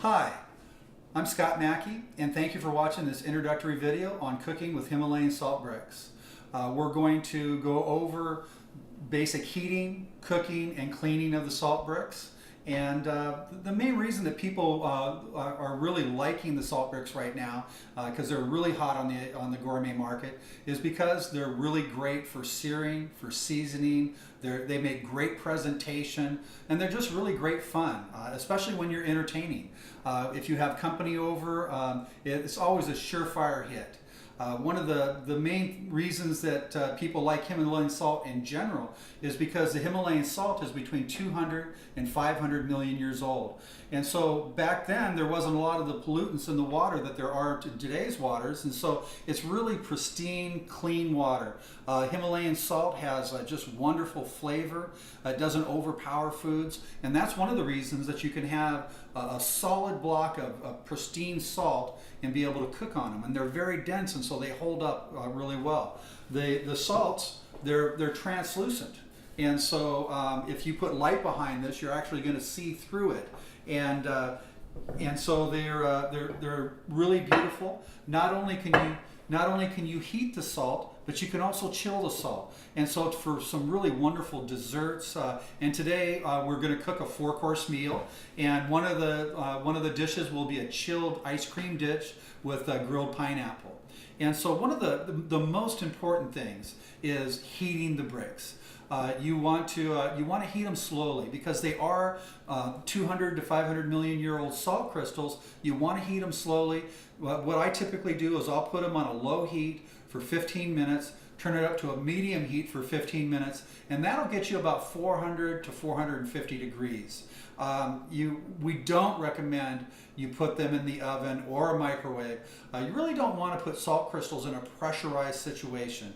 Hi, I'm Scott Mackie, and thank you for watching this introductory video on cooking with Himalayan salt bricks. We're going to go over basic heating, cooking, and cleaning of the salt bricks. And the main reason that people are really liking the salt bricks right now, because they're really hot on the gourmet market, is because they're really great for searing, for seasoning. They make great presentation, and they're just really great fun, especially when you're entertaining. If you have company over, it's always a surefire hit. One of the main reasons that people like Himalayan salt in general is because the Himalayan salt is between 200 and 500 million years old. And so back then there wasn't a lot of the pollutants in the water that there are in today's waters, and so it's really pristine, clean water. Himalayan salt has just wonderful flavor. It doesn't overpower foods, and that's one of the reasons that you can have a solid block of pristine salt and be able to cook on them. And they're very dense, and so they hold up really well. The salts, they're translucent, and so if you put light behind this, you're actually going to see through it. And so they're really beautiful. Not only can you heat the salt, but you can also chill the salt. And so it's for some really wonderful desserts. And today we're going to cook a 4-course meal, and one of the dishes will be a chilled ice cream dish with grilled pineapple. And so one of the most important things is heating the bricks. You want to heat them slowly because they are 200 to 500 million year old salt crystals. You want to heat them slowly. What I typically do is I'll put them on a low heat for 15 minutes, turn it up to a medium heat for 15 minutes, and that'll get you about 400 to 450 degrees. We don't recommend you put them in the oven or a microwave. You really don't want to put salt crystals in a pressurized situation.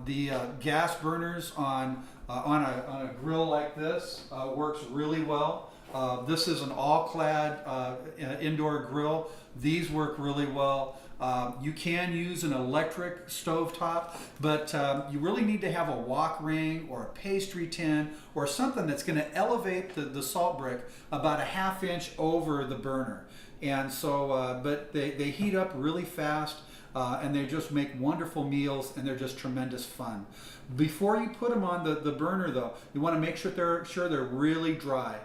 The gas burners on a grill like this works really well. This is an all-clad indoor grill. These work really well. You can use an electric stovetop, but you really need to have a wok ring or a pastry tin or something that's going to elevate the salt brick about a ½ inch over the burner. And so, but they heat up really fast. And they just make wonderful meals, and they're just tremendous fun. Before you put them on the burner, though, you want to make sure they're really dry.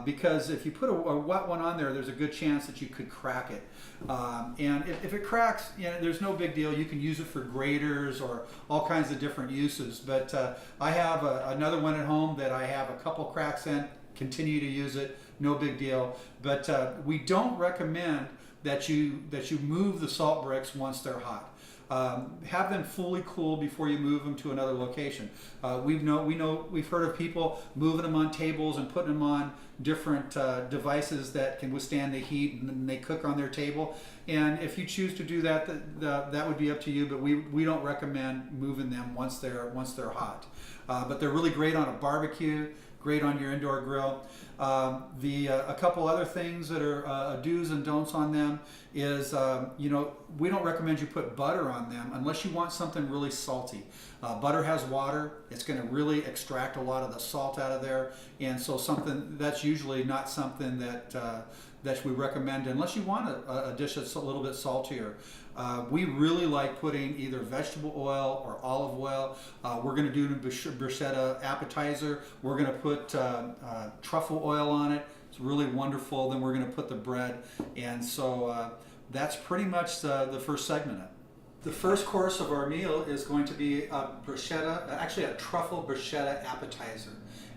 Because if you put a wet one on there, there's a good chance that you could crack it. And if it cracks, there's no big deal. You can use it for graters or all kinds of different uses. But I have another one at home that I have a couple cracks in. Continue to use it, no big deal. But we don't recommend that you move the salt bricks once they're hot. Have them fully cool before you move them to another location. We've heard of people moving them on tables and putting them on different devices that can withstand the heat, and then they cook on their table. And if you choose to do that, that would be up to you. But we don't recommend moving them once they're hot. But they're really great on a barbecue. Great on your indoor grill. A couple other things that are do's and don'ts on them is, we don't recommend you put butter on them unless you want something really salty. Butter has water. It's going to really extract a lot of the salt out of there, and so that's usually not something that we recommend unless you want a dish that's a little bit saltier. We really like putting either vegetable oil or olive oil. We're going to do the bruschetta appetizer. We're going to put truffle oil on it. It's really wonderful. Then we're going to put the bread. And so that's pretty much the first segment of it. The first course of our meal is going to be a truffle bruschetta appetizer.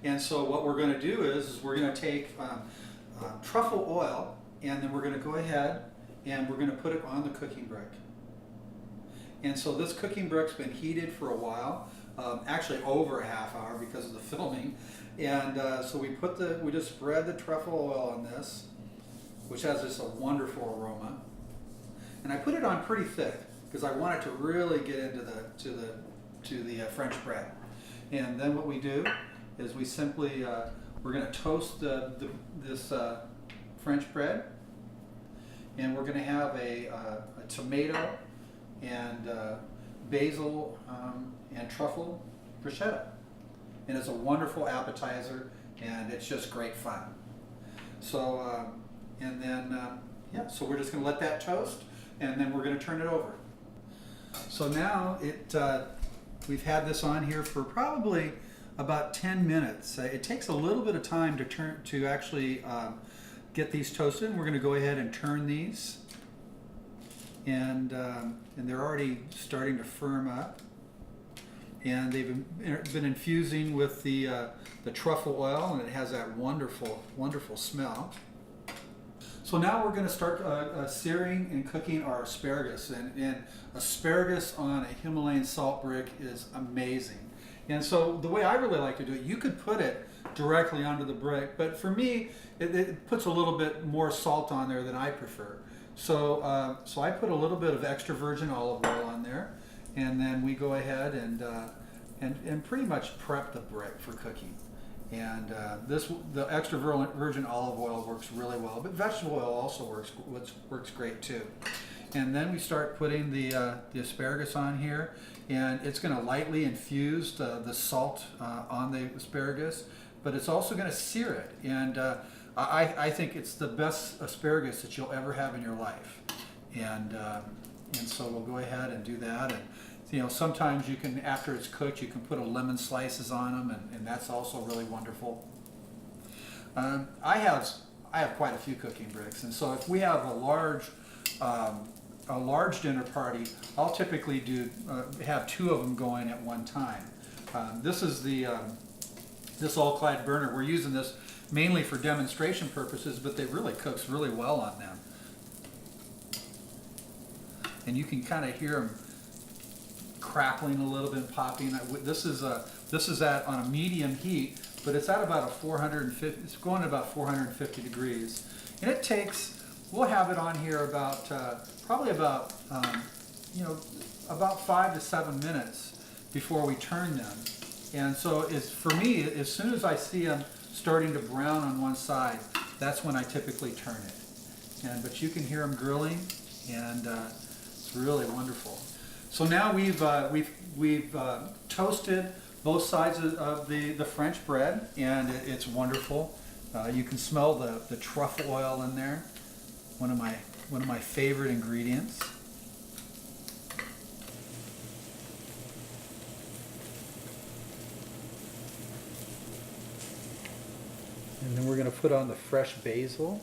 And so what we're going to do is we're going to take truffle oil, and then we're going to go ahead and we're going to put it on the cooking brick. And so this cooking brick's been heated for a while, actually over a ½ hour because of the filming. And so we just spread the truffle oil on this, which has just a wonderful aroma. And I put it on pretty thick because I want it to really get into the French bread. And then what we do is we simply we're going to toast this French bread. And we're going to have a tomato and basil and truffle bruschetta. And it's a wonderful appetizer, and it's just great fun. So And then, yeah, so we're just going to let that toast, and then we're going to turn it over. So now we've had this on here for probably about 10 minutes. It takes a little bit of time to actually get these toasted. And we're going to go ahead and turn these, and they're already starting to firm up. And they've been infusing with the truffle oil, and it has that wonderful, wonderful smell. So now we're going to start searing and cooking our asparagus. And asparagus on a Himalayan salt brick is amazing. And so the way I really like to do it, you could put it directly onto the brick, but for me, it puts a little bit more salt on there than I prefer. So, so I put a little bit of extra virgin olive oil on there, and then we go ahead and pretty much prep the brick for cooking. And the extra virgin olive oil works really well, but vegetable oil also works great too. And then we start putting the asparagus on here, and it's going to lightly infuse the salt on the asparagus, but it's also going to sear it. And I think it's the best asparagus that you'll ever have in your life. And so we'll go ahead and do that. And you know, sometimes you can, after it's cooked, you can put a lemon slices on them, and that's also really wonderful. I have quite a few cooking bricks, and so if we have a large dinner party, I'll typically have 2 of them going at one time. This is this all-clad burner. We're using this mainly for demonstration purposes, but it really cooks really well on them. And you can kind of hear them crackling a little bit, popping. This is on a medium heat, but it's at about 450. It's going at about 450 degrees, and it takes. We'll have it on here about probably about about 5 to 7 minutes before we turn them. And so for me, as soon as I see them starting to brown on one side, that's when I typically turn it. But you can hear them grilling, and it's really wonderful. So now we've toasted both sides of the French bread, and it's wonderful. You can smell the truffle oil in there. One of my favorite ingredients. And then we're going to put on the fresh basil.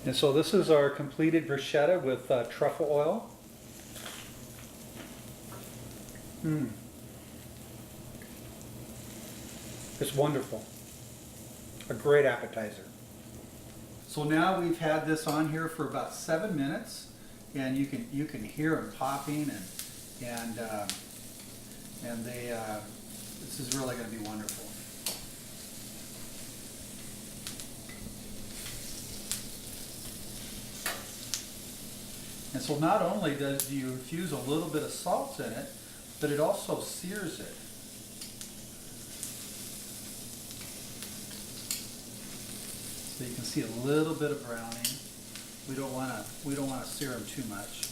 And so this is our completed bruschetta with truffle oil. It's wonderful. A great appetizer. So now we've had this on here for about 7 minutes, and you can hear them popping, and this is really going to be wonderful. And so not only do you infuse a little bit of salt in it, but it also sears it. So you can see a little bit of browning. We don't want to sear them too much.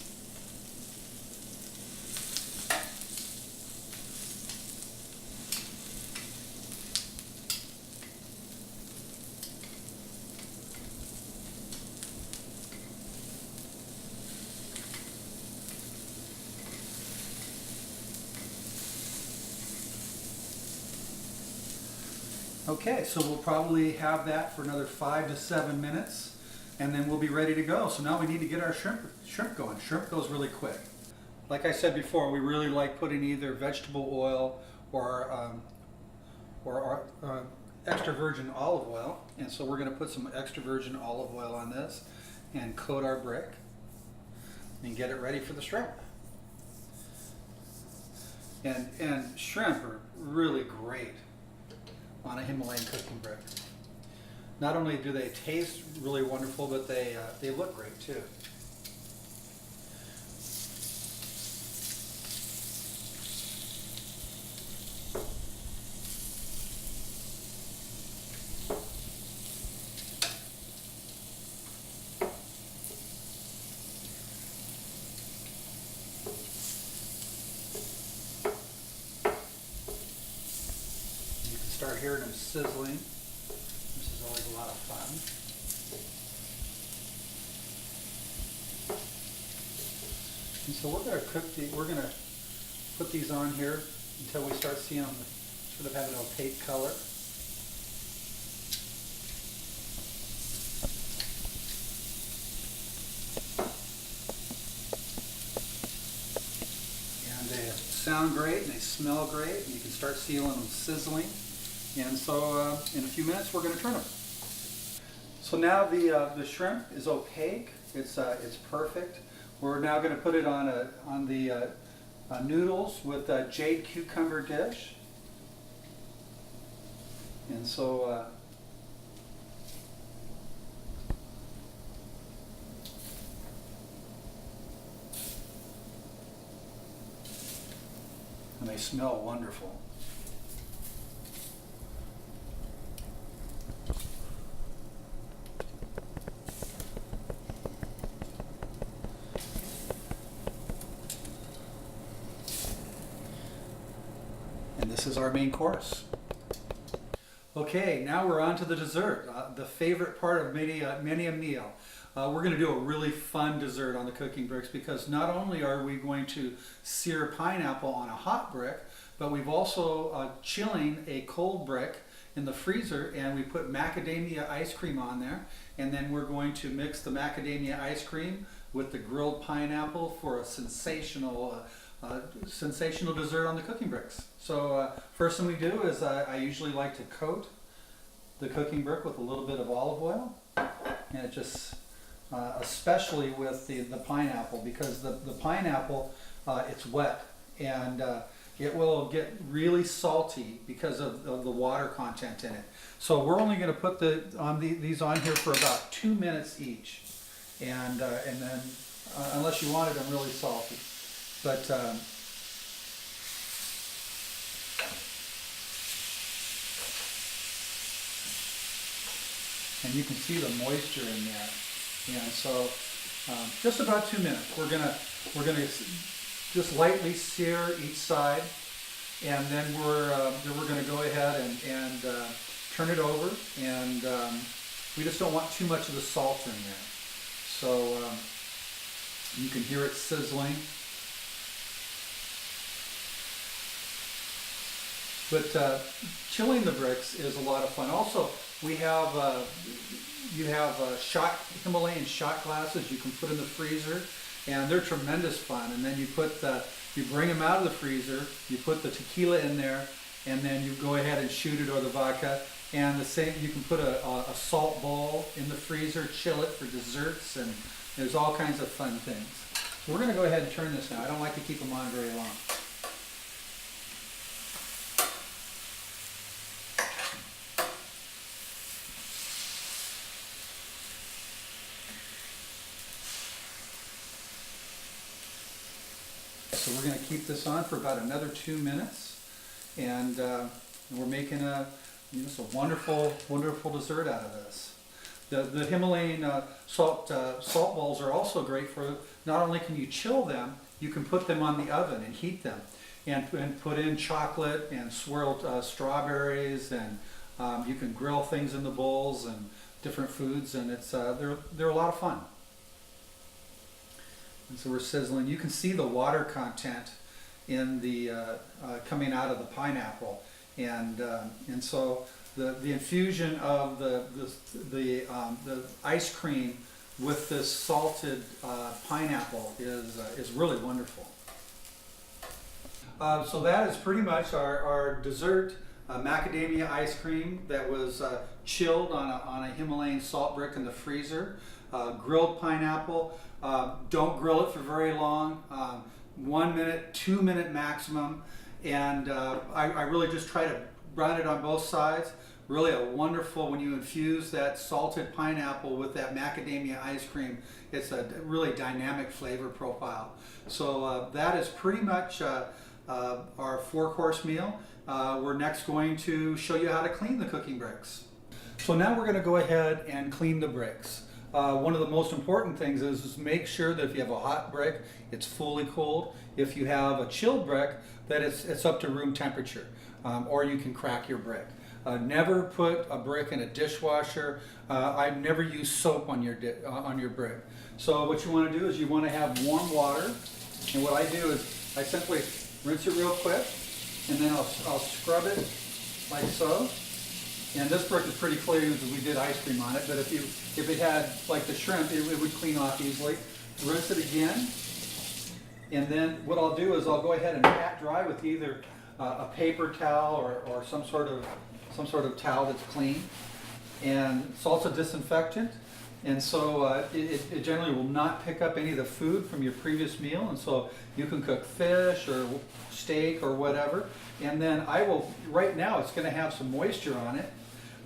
Okay, so we'll probably have that for another 5 to 7 minutes, and then we'll be ready to go. So now we need to get our shrimp going. Shrimp goes really quick. Like I said before, we really like putting either vegetable oil or extra virgin olive oil. And so we're going to put some extra virgin olive oil on this and coat our brick and get it ready for the shrimp. And shrimp are really great on a Himalayan cooking brick. Not only do they taste really wonderful, but they look great too. start hearing them sizzling. This is always a lot of fun. And so we're going to we're going to put these on here until we start seeing them sort of have an opaque color. And they sound great and they smell great, and you can start seeing them sizzling. And so in a few minutes we're going to turn them. So now the shrimp is opaque. It's perfect. We're now going to put it on the noodles with a jade cucumber dish. And so and they smell wonderful. And this is our main course. Okay, now we're on to the dessert, the favorite part of many a meal. We're going to do a really fun dessert on the cooking bricks, because not only are we going to sear pineapple on a hot brick, but we've also chilling a cold brick in the freezer, and we put macadamia ice cream on there, and then we're going to mix the macadamia ice cream with the grilled pineapple for a sensational dessert on the cooking bricks. So first thing we do is I usually like to coat the cooking brick with a little bit of olive oil, and it just especially with the pineapple, because the pineapple it's wet, and it will get really salty because of the water content in it. So we're only going to put these on here for about 2 minutes each, and then unless you wanted them really salty. But and you can see the moisture in there. And so just about 2 minutes. We're gonna just lightly sear each side, and then we're gonna go ahead and turn it over. And we just don't want too much of the salt in there. So you can hear it sizzling. But chilling the bricks is a lot of fun. Also, we have you have Himalayan shot glasses you can put in the freezer, and they're tremendous fun. And then you bring them out of the freezer, you put the tequila in there, and then you go ahead and shoot it, or the vodka. And the same, you can put a salt bowl in the freezer, chill it for desserts, and there's all kinds of fun things. So we're going to go ahead and turn this now. I don't like to keep them on very long. So we're going to keep this on for about another 2 minutes, and we're making just a wonderful, wonderful dessert out of this. The Himalayan salt balls are also great for, not only can you chill them, you can put them on the oven and heat them, and put in chocolate and swirled strawberries, and you can grill things in the bowls and different foods, and it's they're a lot of fun. And so we're sizzling. You can see the water content in the coming out of the pineapple, and so the infusion of the ice cream with this salted pineapple is really wonderful. So that is pretty much our dessert, macadamia ice cream that was chilled on a Himalayan salt brick in the freezer. Grilled pineapple. Don't grill it for very long, 1 minute, 2 minute maximum, and I really just try to brown it on both sides. Really a wonderful, when you infuse that salted pineapple with that macadamia ice cream, it's a really dynamic flavor profile. So that is pretty much our 4-course meal. We're next going to show you how to clean the cooking bricks. So now we're going to go ahead and clean the bricks. One of the most important things is make sure that if you have a hot brick, it's fully cooled. If you have a chilled brick, that it's up to room temperature, or you can crack your brick. Never put a brick in a dishwasher. I've never used soap on your brick. So what you want to do is you want to have warm water, and what I do is I simply rinse it real quick, and then I'll scrub it like so. And this brick is pretty clear because we did ice cream on it, but if it had like the shrimp, it would clean off easily. Rinse it again, and then what I'll do is I'll go ahead and pat dry with either a paper towel or some sort of towel that's clean. And salt's a disinfectant, and so it generally will not pick up any of the food from your previous meal, and so you can cook fish or steak or whatever. And then right now it's going to have some moisture on it,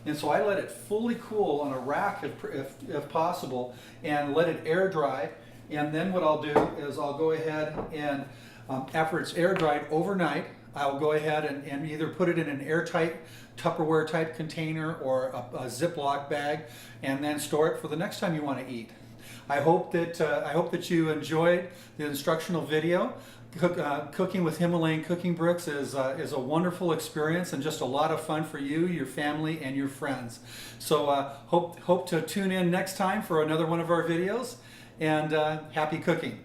and so I let it fully cool on a rack if possible, and let it air dry. And then what I'll do is I'll go ahead and after it's air dried overnight, I'll go ahead and either put it in an airtight Tupperware type container or a Ziploc bag, and then store it for the next time you want to eat. I hope that you enjoyed the instructional video. Cooking with Himalayan cooking bricks is a wonderful experience and just a lot of fun for you, your family, and your friends. So hope to tune in next time for another one of our videos, and happy cooking.